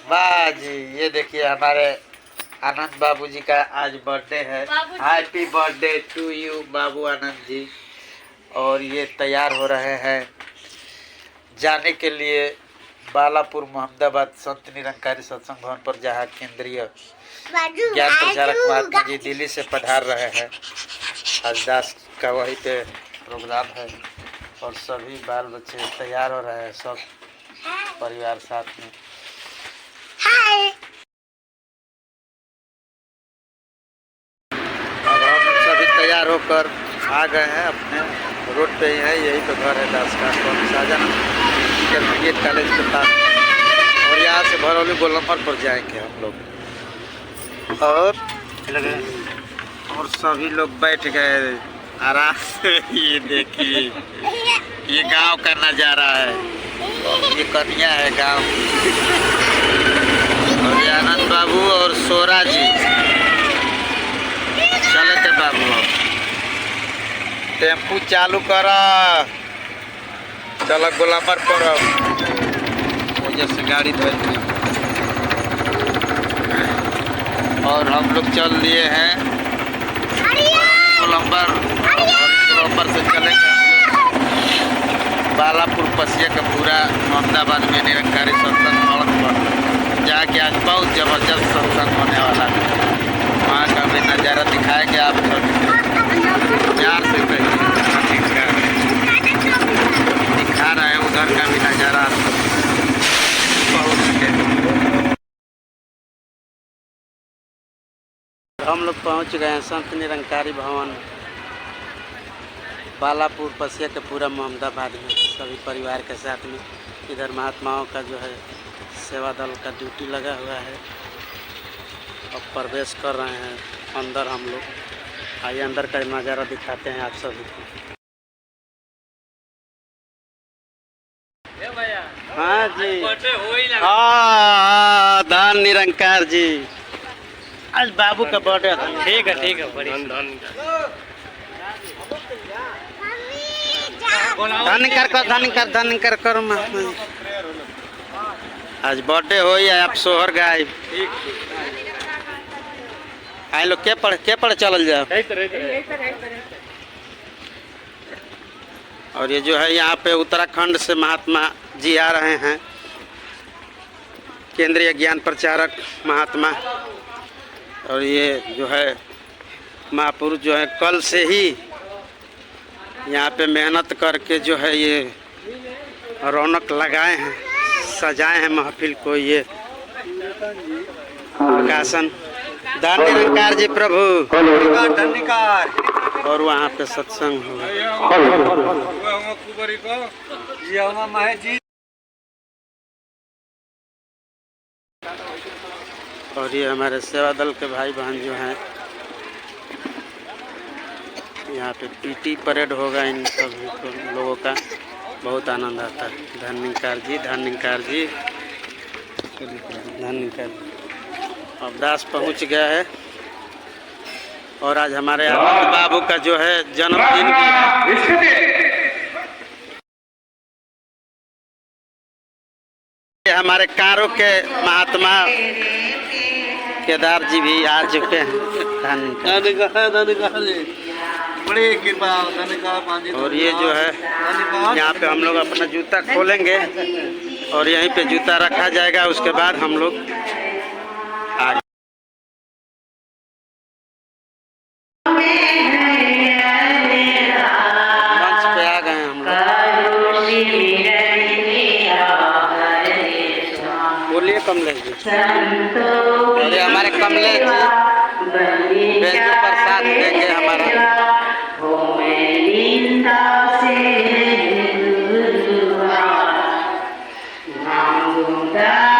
वाह जी, ये देखिए हमारे आनंद बाबूजी का आज बर्थडे है। Happy birthday to you Babu Anand ji. और ये तैयार हो रहे हैं जाने के लिए बालापुर मोहम्मदाबाद संत निरंकारी सत्संग भवन पर, जहाँ केंद्रीय ज्ञान प्रचारक महात्मा जी दिल्ली से पधार रहे हैं। आज दास का वहीं पे प्रोग्राम है और सभी बाल बच्चे तैयार हो रहे हैं, सब परिवार साथ में। अब हम सभी तैयार होकर आ गए हैं, अपने रोड पे ही है, यही तो घर है दास का, शाहजहां इंटरमीडिएट कॉलेज के पास। और यहाँ से भरौली गोलंबर पर जाएंगे हम लोग। और सभी लोग बैठ गए आराम से। ये देखिए, ये गांव का नज़ारा है, ये कन्या है गांव। और ये आनंद बाबू और सोरा जी चले थे बाबू। टेम्पू चालू करा, चलो गोलंबर पर। वजह से गाड़ी धोई और हम लोग चल दिए हैं गोलंबर से चलेंगे बालापुर पसिया का पूरा मोहम्मदाबाद में निरंकारी सत्संग भवन पर, जहाँ के आज बहुत ज़बरदस्त सत्संग होने वाला है। वहाँ का भी नज़ारा दिखाएंगे आप सब प्यार से। दिखा रहे हैं उधर का भी नज़ारा बहुत। हम लोग पहुँच गए हैं संत निरंकारी भवन बालापुर पसिया के पूरा मोहम्मदाबाद में, सभी परिवार के साथ में। इधर महात्माओं का जो है सेवा दल का ड्यूटी लगा हुआ है। अब प्रवेश कर रहे हैं अंदर हम लोग। आइए अंदर का नज़ारा दिखाते हैं आप सभी को। हाँ जी, हाँ धन निरंकार जी, आज बाबू का बर्थडे था। ठीक है ठीक है, बड़ी धन कर करो। आज बर्थडे हो या आप सोहर गाय आए लोग के पढ़ चल जाओ। और ये जो है यहाँ पे उत्तराखंड से महात्मा जी आ रहे हैं, केंद्रीय ज्ञान प्रचारक महात्मा। और ये जो है महापुरुष जो है कल से ही यहाँ पे मेहनत करके जो है ये रौनक लगाए हैं, सजाए हैं महफिल को। ये प्रकाशन धन निरंकार जी प्रभु, और वहाँ पे सत्संग हुआ। और ये हमारे सेवा दल के भाई बहन जो हैं, यहाँ पे पीटी परेड होगा इन सभी लोगों का, बहुत आनंद आता है। धन निरंकार जी, धन निरंकार जी, धन निरंकार। अब दास पहुँच गया है और आज हमारे आनंद बाबू का जो है जन्मदिन भी है। हमारे कारों के महात्मा केदार जी भी आ चुके हैं। बड़ी कृपा। और ये जो है यहाँ पे हम लोग अपना जूता खोलेंगे और यहीं पे जूता रखा जाएगा। उसके बाद हम लोग आगे मंच पे आ गए हम लोग। बोलिए कमलेश जी। और ये हमारे कमलेश जी बेंच पर साथ देंगे हमारा। Da